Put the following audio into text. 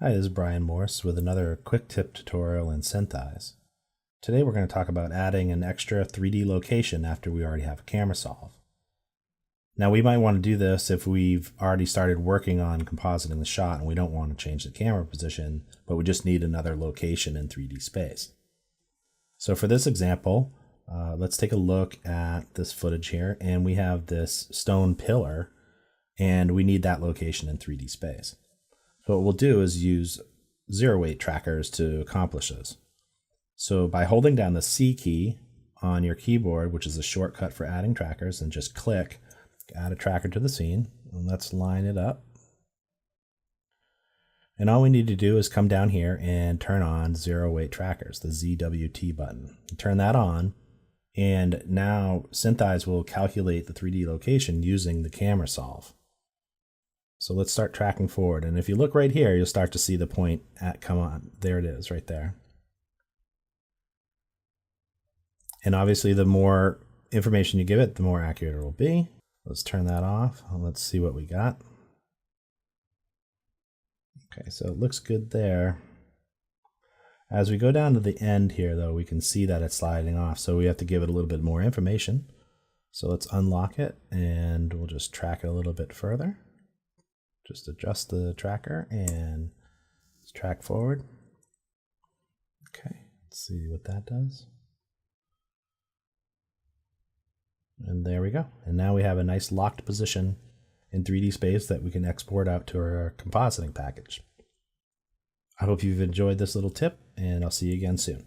Hi, this is Brian Morse with another quick tip tutorial in Syntheyes. Today we're going to talk about adding an extra 3D location after we already have a camera solve. Now we might want to do this if we've already started working on compositing the shot and we don't want to change the camera position, but we just need another location in 3D space. So for this example, let's take a look at this footage here, and we have this stone pillar and we need that location in 3D space. So what we'll do is use zero weight trackers to accomplish this. So by holding down the C key on your keyboard, which is a shortcut for adding trackers, and just click, add a tracker to the scene, and let's line it up. And all we need to do is come down here and turn on zero weight trackers, the ZWT button. Turn that on, and now Syntheyes will calculate the 3D location using the camera solve. So let's start tracking forward, and if you look right here, you'll start to see the point at, come on, there it is right there. And obviously the more information you give it, the more accurate it will be. Let's turn that off and let's see what we got. Okay, so it looks good there. As we go down to the end here though, we can see that it's sliding off, so we have to give it a little bit more information. So let's unlock it and we'll just track it a little bit further. Just adjust the tracker and let's track forward. Okay, let's see what that does. And there we go. And now we have a nice locked position in 3D space that we can export out to our compositing package. I hope you've enjoyed this little tip, and I'll see you again soon.